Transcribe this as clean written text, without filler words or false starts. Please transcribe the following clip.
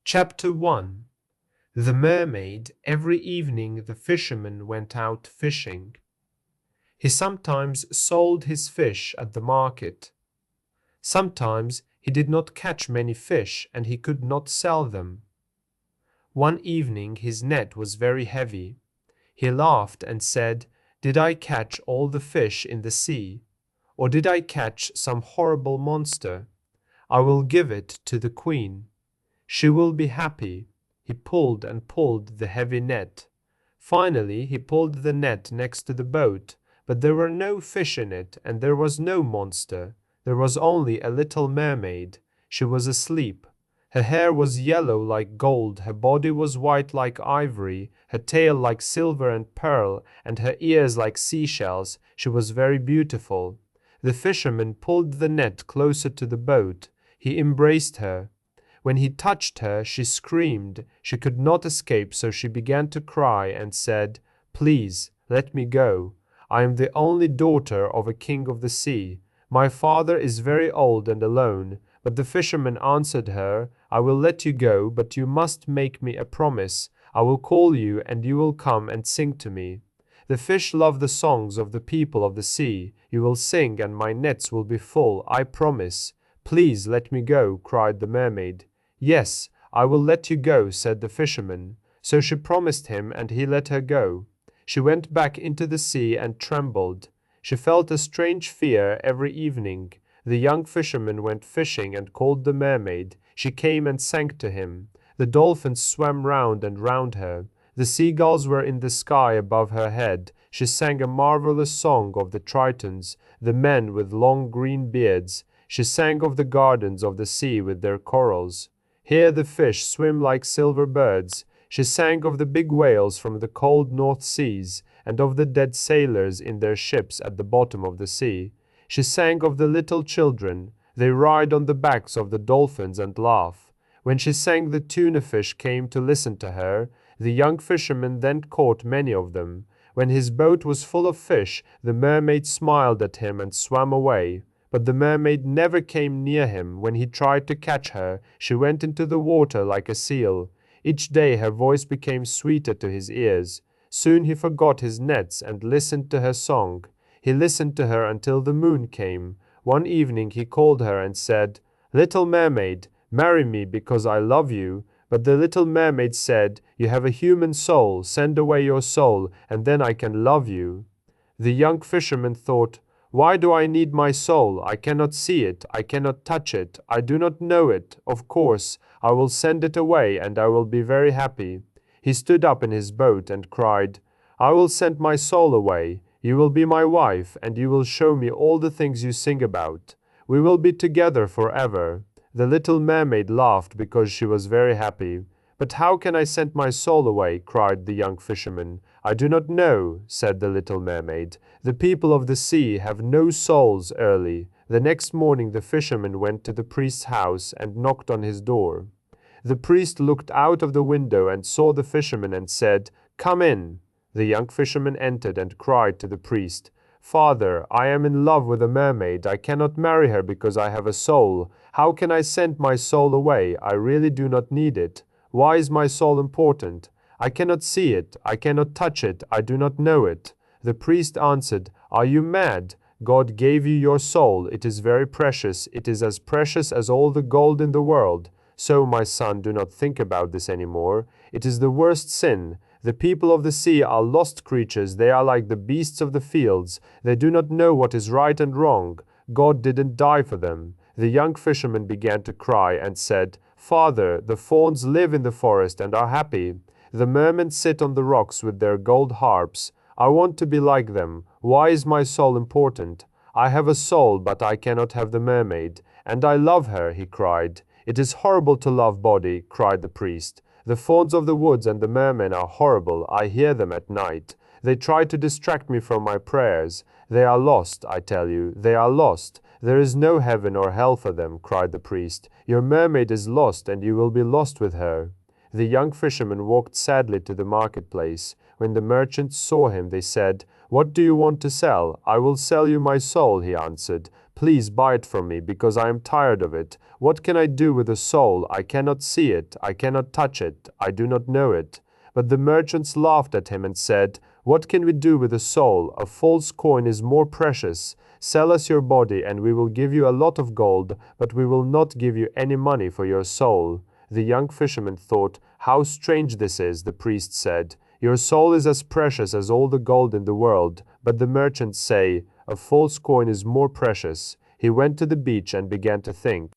Chapter 1. The Mermaid. Every evening the fisherman went out fishing. He sometimes sold his fish at the market. Sometimes he did not catch many fish and he could not sell them. One evening his net was very heavy. He laughed and said, "Did I catch all the fish in the sea? Or did I catch some horrible monster? I will give it to the queen. She will be happy." He pulled and pulled the heavy net. Finally he pulled the net next to the boat, but there were no fish in it and there was no monster. There was only a little mermaid. She was asleep. Her hair was yellow like gold, her body was white like ivory, her tail like silver and pearl, and her ears like seashells. She was very beautiful. The fisherman pulled the net closer to the boat. He embraced her. When he touched her, she screamed. She could not escape, so she began to cry and said, "Please, let me go. I am the only daughter of a king of the sea. My father is very old and alone." But the fisherman answered her, "I will let you go, but you must make me a promise. I will call you and you will come and sing to me. The fish love the songs of the people of the sea. You will sing and my nets will be full, I promise." "Please let me go," cried the mermaid. "Yes, I will let you go," said the fisherman. So she promised him and he let her go. She went back into the sea and trembled. She felt a strange fear every evening. The young fisherman went fishing and called the mermaid. She came and sang to him. The dolphins swam round and round her. The seagulls were in the sky above her head. She sang a marvelous song of the Tritons, the men with long green beards. She sang of the gardens of the sea with their corals. Here the fish swim like silver birds. She sang of the big whales from the cold North Seas, and of the dead sailors in their ships at the bottom of the sea. She sang of the little children. They ride on the backs of the dolphins and laugh. When she sang, the tuna fish came to listen to her. The young fisherman then caught many of them. When his boat was full of fish, the mermaid smiled at him and swam away. But the mermaid never came near him. When he tried to catch her, she went into the water like a seal. Each day her voice became sweeter to his ears. Soon he forgot his nets and listened to her song. He listened to her until the moon came. One evening he called her and said, "Little mermaid, marry me because I love you." But the little mermaid said, "You have a human soul. Send away your soul, and then I can love you." The young fisherman thought, "Why do I need my soul? I cannot see it, I cannot touch it, I do not know it. Of course, I will send it away and I will be very happy." He stood up in his boat and cried, "I will send my soul away. You will be my wife and you will show me all the things you sing about. We will be together forever." The little mermaid laughed because she was very happy. "But how can I send my soul away?" cried the young fisherman. "I do not know," said the little mermaid. "The people of the sea have no souls." Early the next morning the fisherman went to the priest's house and knocked on his door. The priest looked out of the window and saw the fisherman and said, "Come in." The young fisherman entered and cried to the priest, "Father, I am in love with a mermaid. I cannot marry her because I have a soul. How can I send my soul away? I really do not need it. Why is my soul important? I cannot see it, I cannot touch it, I do not know it." The priest answered, "Are you mad? God gave you your soul. It is very precious. It is as precious as all the gold in the world. So, my son, do not think about this anymore. It is the worst sin. The people of the sea are lost creatures. They are like the beasts of the fields. They do not know what is right and wrong. God didn't die for them." The young fisherman began to cry and said, "Father, the fawns live in the forest and are happy. The mermen sit on the rocks with their gold harps. I want to be like them. Why is my soul important? I have a soul, but I cannot have the mermaid. And I love her," he cried. "It is horrible to love body," cried the priest. "The fawns of the woods and the mermen are horrible. I hear them at night. They try to distract me from my prayers. They are lost, I tell you. They are lost. There is no heaven or hell for them," cried the priest. "Your mermaid is lost, and you will be lost with her." The young fisherman walked sadly to the marketplace. When the merchants saw him, they said, "What do you want to sell?" "I will sell you my soul," he answered. please buy it from me, because I am tired of it. What can I do with a soul? I cannot see it, I cannot touch it, I do not know it." But the merchants laughed at him and said, "What can we do with a soul? A false coin is more precious. Sell us your body, and we will give you a lot of gold, but we will not give you any money for your soul." The young fisherman thought, "How strange this is." The priest said, "Your soul is as precious as all the gold in the world." But the merchants say, "A false coin is more precious." He went to the beach and began to think.